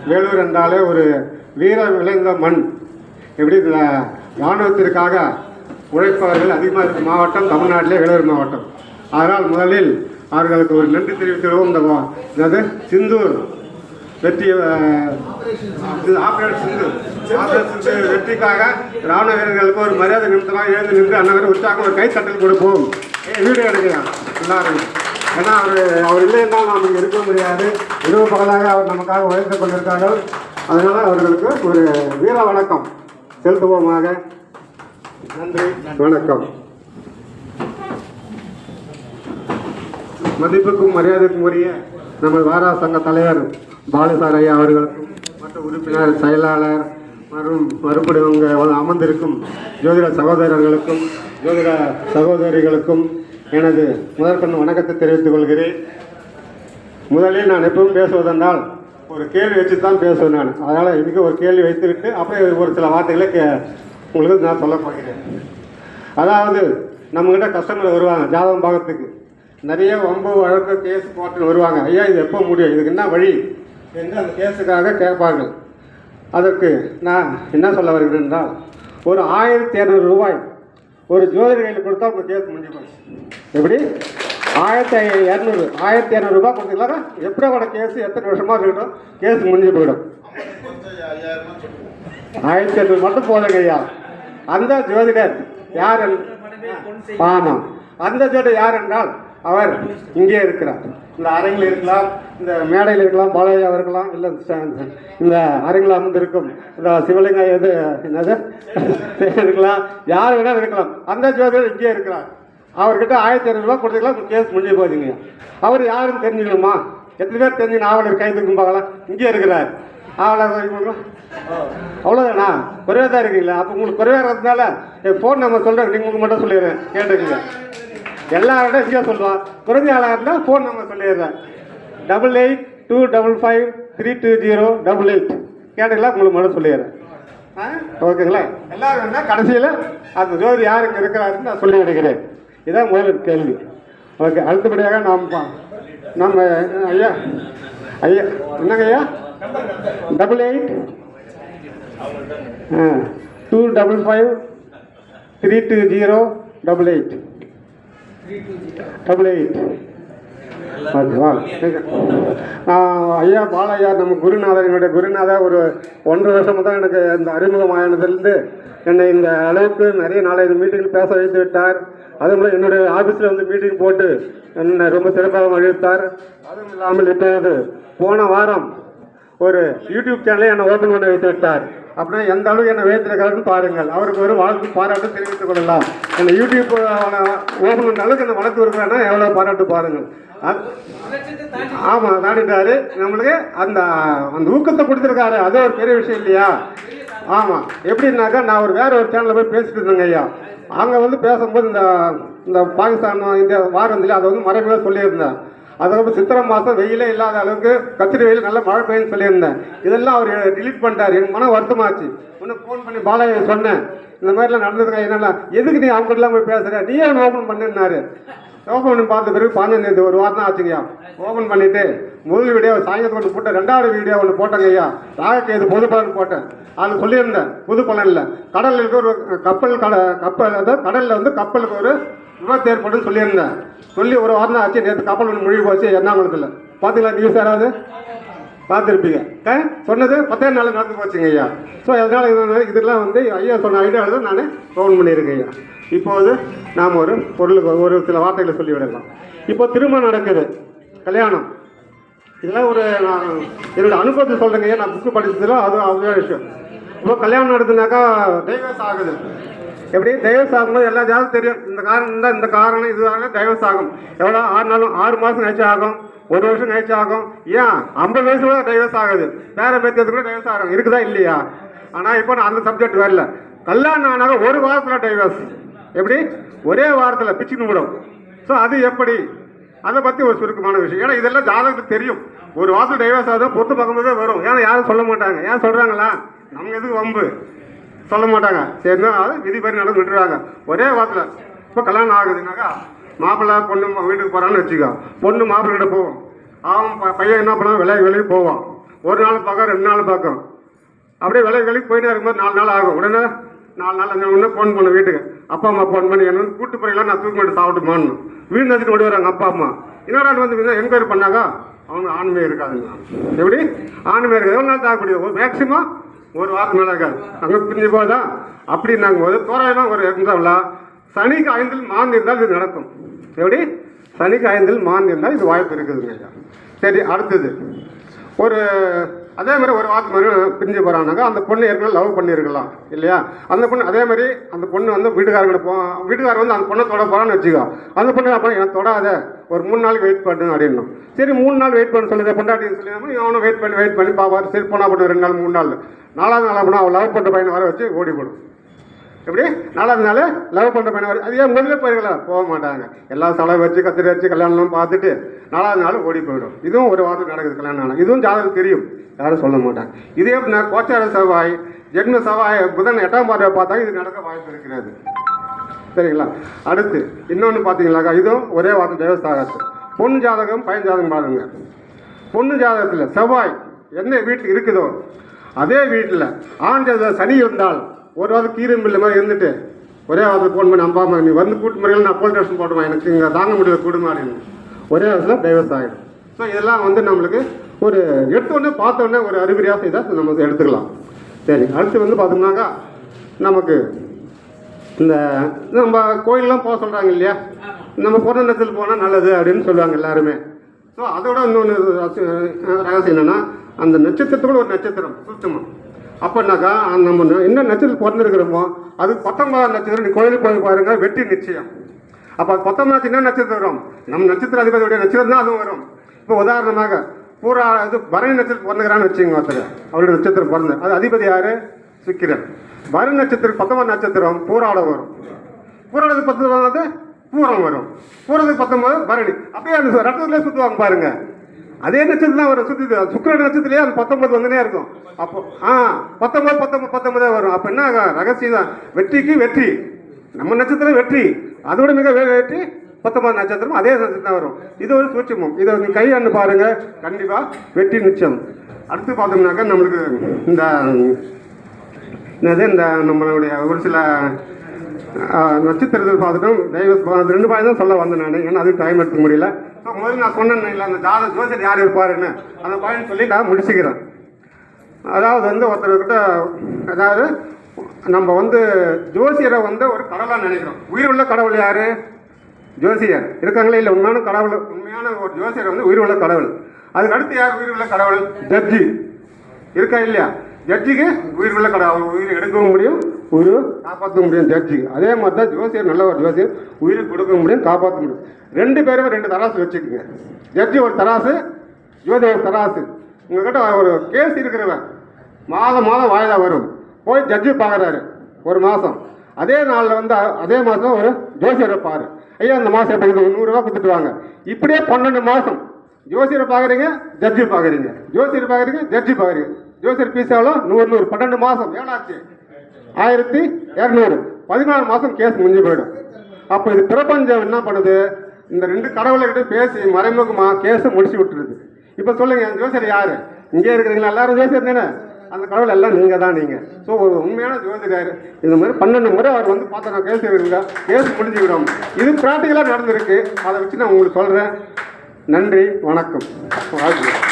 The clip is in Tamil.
வேலூர் என்றாலே ஒரு வீரம் விளைந்த மண். எப்படி இராணுவத்திற்காக உழைப்பவர்கள் அதிகமாக இருக்கும் மாவட்டம் தமிழ்நாட்டிலே வேலூர் மாவட்டம். அதனால் முதலில் அவர்களுக்கு ஒரு நன்றி தெரிவித்துள்ளோம். இந்த சிந்தூர் வெற்றி ஆபரேஷன் சிந்து வெற்றிக்காக ராணுவ வீரர்களுக்கு ஒரு மரியாதை நிமித்தமாக எழுந்து நின்று அண்ணன் உற்சாகம் ஒரு கைத்தட்டல் கொடுப்போம். வீடியோ எடுக்கலாம் எல்லாரும். ஏன்னா அவர் இல்லை என்றால் நாம் இங்கே இருக்க முடியாது. இரவு பகலாக அவர் நமக்காக உழைத்துக் கொண்டிருக்கார்கள். அதனால் அவர்களுக்கு ஒரு வீர வணக்கம் செலுத்துவோமாக. நன்றி, வணக்கம். மதிப்புக்கும் மரியாதைக்கும் உரிய நமது வாரா சங்க தலைவர் பாலுசார் ஐயா அவர்களுக்கும் மற்ற உறுப்பினர் செயலாளர் மற்றும் மறுபடியும் அமர்ந்திருக்கும் ஜோதிட சகோதரர்களுக்கும் ஜோதிட சகோதரிகளுக்கும் எனது முதற்கண் வணக்கத்தை தெரிவித்துக் கொள்கிறேன். முதலில் நான் எப்பவும் பேசுவதென்றால் ஒரு கேள்வி வச்சு தான் பேசுவேன் நான். அதனால் இன்றைக்கி ஒரு கேள்வி வைத்துவிட்டு அப்படியே ஒரு சில வார்த்தைகளை உங்களுக்கு நான் சொல்ல போகிறேன். அதாவது நம்மக்கிட்ட கஸ்டமர் வருவாங்க ஜாதகம் பார்க்கறதுக்கு. நிறைய வம்பு வழக்கு கேஸ் போட்டு வருவாங்க. ஐயா இது எப்போ முடியும், இதுக்கு என்ன வழி என்று அந்த கேஸுக்காக கேட்பார்கள். அதற்கு நான் என்ன சொல்ல வருகிறேன் என்றால், ஒரு 1200 ரூபாய் ஒரு ஜோதிட கையில் கொடுத்தா உங்கள் கேஸ் முடிஞ்சு போச்சு. எப்படி 1200 ரூபாய் கொடுத்தீங்களா எப்படி கூட கேஸ் எத்தனை வருஷமாக இருக்கட்டும் கேஸ் முடிஞ்சு போயிடும். 1200 மட்டும் போதுங்க ஐயா. அந்த ஜோதிடர் யார்? ஆமாம், அந்த ஜோதிடர் யார் என்றால் அவர் இங்கே இருக்கிறார். இந்த அறையில் இருக்கலாம், இந்த மேடையில் இருக்கலாம், பாலையாவாக இருக்கலாம், இல்லை இந்த அறையில் அமர்ந்திருக்கும் இந்த சிவலிங்க எது என்னது இருக்கலாம், யார் வேணாலும் இருக்கலாம். அந்த ஜோதிடர் இங்கே இருக்கிறார். அவர்கிட்ட 1200 ரூபா கொடுத்துக்கலாம், கேஸ் முடிஞ்சு போகுதுங்க. அவர் யாருன்னு தெரிஞ்சுக்கணுமா? எத்தனை பேர் தெரிஞ்சு ஆவலர் கை தூக்கும் பார்க்கலாம். இங்கே இருக்கிறார் ஆவலர். அவ்வளோதானா? குறைவாக தான் இருக்கீங்களா? அப்போ உங்களுக்கு குறைவாக இருக்கிறதுனால என் ஃபோன் நம்பர் சொல்கிறேன், நீங்கள் உங்களுக்கு மட்டும் சொல்லிடுறேன், கேட்டுக்குங்க. எல்லாரோட இங்கே சொல்லுவான். குறைஞ்ச ஆளாக இருந்தால் ஃபோன் நம்பர் சொல்லிடுறேன். 8825320888 கேட்டுக்கலாம், உங்களுக்கு மட்டும் சொல்லிடுறேன். ஓகேங்களா? எல்லாரும் என்ன கடைசியில் அந்த ஜோதி யாருக்கு இருக்கிறாருன்னு நான் சொல்லி விடுகிறேன். இதான் முதல் கேள்வி. ஓகே, அடுத்தபடியாக நம்ம ஐயா என்னங்க ஐயா 8825532088 ஐயா பாலையா நம்ம குருநாதர், என்னுடைய குருநாதர் ஒரு 1.5 வருஷம் தான் எனக்கு இந்த அறிமுகமானதுலேருந்து என்னை இந்த அளவுக்கு நிறைய நாளைக்கு மீட்டிங்கில் பேச வைத்து விட்டார். அதுவும் போல் என்னுடைய ஆஃபீஸில் வந்து மீட்டிங் போட்டு என்னை ரொம்ப சிறப்பாக அழித்தார். அதுவும் இல்லாமல் இப்போது போன வாரம் ஒரு யூடியூப் சேனலை என்னை ஓப்பன் பண்ண வைத்து விட்டார். அப்படின்னா எந்த அளவுக்கு என்னை வைத்திருக்கிறாருன்னு பாருங்கள். அவருக்கு ஒரு வாழ்த்து பாராட்டு தெரிவித்துக் கொள்ளலாம். என்னை யூடியூப் ஓப்பன் பண்ண அளவுக்கு என்னை வளர்த்து இருக்கிறேன்னா எவ்வளோ பாராட்டு பாருங்கள். ஆமாம், தாண்டிட்டாரு. நம்மளுக்கு அந்த அந்த ஊக்கத்தை கொடுத்துருக்காரு, அதே ஒரு பெரிய விஷயம் இல்லையா? ஆமாம், எப்படின்னாக்கா நான் வேற ஒரு சேனலில் போய் பேசிட்டு இருந்தேங்க ஐயா. அங்கே வந்து பேசும்போது இந்த பாகிஸ்தான் இந்தியா வார் வந்து அதை வந்து மறைமுக சொல்லியிருந்தேன். அதுக்கப்புறம் சித்திரை மாதம் வெயிலே இல்லாத அளவுக்கு கத்திரி வெயில் நல்லா மழை பெய்யுன்னு சொல்லியிருந்தேன். இதெல்லாம் அவர் டிலீட் பண்ணிட்டார். எனக்கு மன வருத்தமாச்சு. ஒன்று ஃபோன் பண்ணி பாலாஜி சொன்னேன், இந்த மாதிரிலாம் நடந்ததுங்க, என்னெல்லாம் எதுக்கு நீ அவங்ககிட்டலாம் போய் பேசுகிற, நீயே ஓப்பன் பண்ணிருந்தாரு. ஓப்பன் பண்ணி பார்த்த பிறகு 15 ஒரு வாரம் தான் ஆச்சுங்கய்யா. ஓப்பன் பண்ணிவிட்டு முதல் வீடியோ சாயங்காலத்துக்கு ஒன்று போட்டேன், 2வது வீடியோ ஒன்று போட்டேங்க ஐயா. ராகக்கேது பொது பலன் போட்டேன். அது சொல்லியிருந்தேன் புது பலனில் கடலில் இருக்க ஒரு கப்பல் அதாவது கடலில் வந்து கப்பலுக்கு ஒரு விபத்து ஏற்படுன்னு சொல்லியிருந்தேன். சொல்லி ஒரு வாரம் தான் ஆச்சு. நேற்று கப்பல் ஒன்று மூழ்கி போச்சு எர்ணாகுளத்தில். பார்த்தீங்களா நியூஸ்? யாராவது பார்த்துருப்பீங்க. சொன்னது 10 நாள் நடந்து போச்சுங்க ஐயா. ஸோ அதனால் இதெல்லாம் வந்து ஐயா சொன்ன ஐடியாவில் தான் நான் ஃபோன் பண்ணியிருக்கேன் ஐயா. இப்போது நாம் ஒரு பொருளுக்கு ஒரு சில வார்த்தைகளை சொல்லிவிடலாம். இப்போ திருமணம் நடக்குது, கல்யாணம். இதெல்லாம் ஒரு நான் என்னோட அனுபவத்தை சொல்கிறேங்க ஐயா. நான் புக்கு படிச்சதில் அது அவ்வளோ விஷயம். இப்போ கல்யாணம் நடக்குதுனாக்கா டைவர்ஸ் ஆகுது. எப்படி டைவர்ஸ் ஆகும்போது எல்லா ஜாதகம் தெரியும். இந்த காரணம் தான், இந்த காரணம் இதுவாக டைவர்ஸ் ஆகும். எவ்வளோ 6 மாதம் கழிச்சு ஆகும், 1 வருஷம் கழிச்சு ஆகும். ஏன் 50 வயசுல டைவர்ஸ் ஆகுது, வேற பேர்த்து கூட டைவர்ஸ் ஆகும். இருக்குதா இல்லையா? ஆனால் இப்போ நான் அந்த சப்ஜெக்ட் வரல. கல்யாணம் ஆனாக 1 வாரத்தில் டைவர்ஸ். எப்படி ஒரே வாரத்தில் பிச்சுன்னு விடும். ஸோ அது எப்படி, அதை பற்றி ஒரு சுருக்கமான விஷயம். ஏன்னா இதெல்லாம் ஜாதகத்துக்கு தெரியும். 1 வாரத்தில் டைவர்ஸ் ஆகுது, பொறுத்து பார்க்கும்போதே வரும். ஏன்னா யாரும் சொல்ல மாட்டாங்க. ஏன் சொல்கிறாங்களா? நமக்கு எதுக்கு வம்பு சொல்ல மாட்டாங்க. சரினா அது விதிப்படி நடந்து விட்டுருவாங்க. ஒரே வாரத்தில் இப்போ கல்யாணம் ஆகுதுனாக்கா மாப்பிள்ளை பொண்ணு வீட்டுக்கு போகிறான்னு வச்சுக்கோ. பொண்ணு மாப்பிள்ளை கிட்ட போவோம். அவன் பையன் என்ன பண்ணால் விலைக்கு போவான். ஒரு நாள் பார்க்கும் 2 நாள் பார்க்கும். அப்படியே விலைக்கு போயிட்டே இருக்கும்போது 4 நாள் ஆகும். உடனே 4 நாள் 5 நாள் ஃபோன் பண்ண வீட்டுக்கு, அப்பா அம்மா ஃபோன் பண்ணி என்ன கூட்டு போறீங்களா, நான் தூக்கி மட்டும் சாப்பிட்டுமான்னு வீடு வச்சுட்டு ஓடி வராங்க அப்பா அம்மா. என்னடா வந்து என்கொயரி பண்ணாங்க, அவங்க ஆணுமே இருக்காதுங்க. எப்படி ஆணுமே இருக்காது, எவ்வளோ நாள் தாக்கக்கூடிய மேக்சிமம் ஒரு வாரத்துக்கு மேலே இருக்காது. அங்கே பிரிஞ்சு போதா அப்படின்னாங்க போது தோராயமாக ஒரு எக்ஸாம்பிளா சனிக்கு 5 மாந்தி இருந்தால் இது நடக்கும். எப்படி சனிக்கு 5 மாந்தி இருந்தால் இது வாய்ப்பு இருக்குதுங்க ஐயா. சரி, அடுத்தது ஒரு அதே மாதிரி ஒரு வாரத்துக்கு மாதிரி பிரிஞ்சு போகிறானாக்கா அந்த பொண்ணு ஏற்கனவே லவ் பண்ணியிருக்கலாம் இல்லையா. அந்த பொண்ணு அதே மாதிரி அந்த பொண்ணு வந்து வீட்டுக்காரங்கிட்ட வீட்டுக்காரர் வந்து அந்த பொண்ணை தொட போகிறான்னு வச்சுக்கோ. அந்த பொண்ணு அப்போ எனக்கு தொடாத, ஒரு 3 நாளைக்கு வெயிட் பண்ணு அப்படின்னும். சரி 3 நாள் வெயிட் பண்ண சொல்லுது பொண்டாட்டின்னு சொல்லி அவனும் வெயிட் பண்ணி பார்ப்பாரு. சரி போனால் பண்ணு 2 நாள் 3 நாள் 4வது நாளாக போனால் அவன் லவ் பண்ணுற பையனை வர வச்சு ஓடி போடும். எப்படி 4வது நாள் லவ் பண்ணுற பையனை வர, அது ஏன் முதல்ல போயிருக்கலாம், போக மாட்டாங்க. எல்லாம் செலவு வச்சு கத்திரி வச்சு கல்யாணம்லாம் பார்த்துட்டு 4வது நாள் ஓடி போயிடும். இதுவும் ஒரு வாரத்துக்கு நடக்குது கல்யாணம் ஆனால். இதுவும் ஜாதகம் தெரியும், யாரும் சொல்ல மாட்டாங்க. இதே எப்படின்னா கோச்சார செவ்வாய் ஜென்ம செவ்வாய் புதன் 8ஆம் பார்வை பார்த்தா இது நடக்க வாய்ப்பு இருக்கிறது. சரிங்களா. அடுத்து இன்னொன்று பார்த்தீங்கன்னாக்கா இதுவும் ஒரே வாரம் தேவஸ்தாகத்து பொண்ணு ஜாதகம் பையன் ஜாதகம் பாருங்க. பொண்ணு ஜாதகத்தில் செவ்வாய் என்ன வீட்டில் இருக்குதோ அதே வீட்டில் ஆண் ஜாதகம் சனி இருந்தால் ஒரு வாரம் கீரும் இல்லை மாதிரி இருந்துட்டு ஒரே வாரத்தில் ஃபோன் பண்ணி அம்மா நீ வந்து கூட்டு முறையில் நான் போல் டெஸ்ட் போட்டுமா, எனக்கு இங்கே தாங்க முடியல குடும்பம் அப்படின்னு ஒரே வாரத்தில் டைவர்ஸ். ஸோ இதெல்லாம் வந்து நம்மளுக்கு ஒரு எடுத்தோடனே பார்த்தோன்னே ஒரு அறிகுறியாக செய்தால் நம்ம எடுத்துக்கலாம். சரி, அடுத்து வந்து பார்த்தோம்னாக்கா நமக்கு இந்த நம்ம கோயிலெலாம் போக சொல்கிறாங்க இல்லையா, நம்ம பிறந்த நேரத்தில் போனால் நல்லது அப்படின்னு சொல்லுவாங்க எல்லாருமே. ஸோ அதோட இன்னொன்று ரகசியம் என்னென்னா அந்த நட்சத்திரத்தோட ஒரு நட்சத்திரம் சுத்தமாக அப்போனாக்கா நம்ம என்ன நட்சத்திரம் பிறந்திருக்கிறோமோ அது 19ஆம் நட்சத்திரம். நீ கோயிலுக்கு போய் பாருங்க, வெற்றி நிச்சயம். அப்போ 19 என்ன நட்சத்திரம் வரும், நம்ம நட்சத்திர அதிபதியுடைய நட்சத்திரம் தான் அதுவும் வரும். இப்போ உதாரணமாக பூரா இது பரணி நட்சத்திரம் பிறந்துக்கிறான்னு வச்சுங்க, ஒருத்தர் அவருடைய நட்சத்திரம் பிறந்து அது அதிபதி யார், சுக்கிரன். பரணி நட்சத்திரம் 19 நட்சத்திரம் பூராட வரும். பூராடது 19 பூரம் வரும். பூரத்துக்கு 19 பரணி. அப்படியே அந்த ரத்தத்திலே சுற்றுவாங்க பாருங்க, அதே நட்சத்திரம் தான் வரும். சுற்றி சுக்கிரன் நட்சத்திரத்திலே அது 19 வந்துனே இருக்கும். அப்போ 19 வரும். அப்போ என்ன ரகசியம் தான், வெற்றிக்கு வெற்றி. நம்ம நட்சத்திரம் வெற்றி, அதோட மிக வெற்றி 19 நட்சத்திரம் அதே நட்சத்திரம் வரும். இது ஒரு சூட்சமம். இதை நீங்கள் கையாண்டு பாருங்க, கண்டிப்பாக வெற்றி நிச்சயம். அடுத்து பார்த்தோம்னாக்கா நம்மளுக்கு இந்த நம்மளுடைய ஒரு சில நட்சத்திரத்தில் பார்த்துட்டோம், தெய்வ 2 பாய் தான் சொல்ல வந்தேன் நான், ஏன்னா அதுவும் டைம் எடுத்துக்க முடியல. ஸோ முதல்ல நான் சொன்னேன் இல்லை அந்த ஜோசியர் யார் இருப்பாருன்னு, அந்த பாயிண்ட் சொல்லி நான் முடிச்சுக்கிறேன். அதாவது வந்து ஒருத்தர்கிட்ட, அதாவது நம்ம வந்து ஜோசியரை வந்து ஒரு கடவுளாக நினைக்கிறோம். உயிர் உள்ள கடவுள் யார், ஜோசியர் இருக்காங்களே இல்லை, உண்மையான ஒரு ஜோசியர் வந்து உயிர் உள்ள கடவுள். அதுக்கு அடுத்து யார் உயிர் உள்ள கடவுள், ஜட்ஜி இருக்கா இல்லையா. ஜட்ஜிக்கு உயிர் உள்ள கடவுள், உயிர் எடுக்கவும் முடியும், உயிர் காப்பாற்ற முடியும் ஜட்ஜிக்கு. அதே மாதிரி தான் ஜோசியர், நல்ல ஒரு ஜோசியர் உயிர் கொடுக்க முடியும், காப்பாற்ற முடியும். 2 பேருமே 2 தராசு வச்சுக்கோங்க. ஜட்ஜி ஒரு தராசு, ஜோதியர் ஒரு தராசு. உங்ககிட்ட ஒரு கேஸ் இருக்கிறவன் மாதம் வாய்தா வரும், போய் ஜட்ஜி பார்க்குறாரு 1 மாதம். அதே நாளில் வந்து அதே மாதம் ஒரு ஜோசியரை பாரு, ஐயா இந்த மாதம் எப்போ 100 ரூபா கொடுத்துட்டு வாங்க. இப்படியே 12 மாதம் ஜோசியரை பார்க்குறீங்க, ஜட்ஜி பார்க்குறீங்க, ஜோசியர் பார்க்குறீங்க, ஜட்ஜி பார்க்குறீங்க. ஜோசியர் பீஸ் எவ்வளோ, 100 12 மாதம் ஏழாச்சு 1200, 14 மாதம் கேஸ் முடிஞ்சு போயிடும். அப்போ இது பிரபஞ்சம் என்ன பண்ணுது, இந்த 2 கடவுள்கிட்ட பேசி மறைமுகமாக கேஸை முடிச்சு விட்டுருது. இப்போ சொல்லுங்க, ஜோசியர் யார், இங்கே இருக்கிறீங்களா, எல்லாரும் ஜோசியர் தானே, அந்த கடவுள் எல்லாம் நீங்கள் தான். நீங்கள் ஸோ ஒரு உண்மையான ஜோதிடர். இந்த மாதிரி 12 முறை அவர் வந்து பார்த்தா நான் கேஸ் முடிஞ்சு விடும். இது ப்ராக்டிக்கலாக நடந்திருக்கு, அதை வச்சு நான் உங்களுக்கு சொல்கிறேன். நன்றி, வணக்கம், வாழ்த்துக்கள்.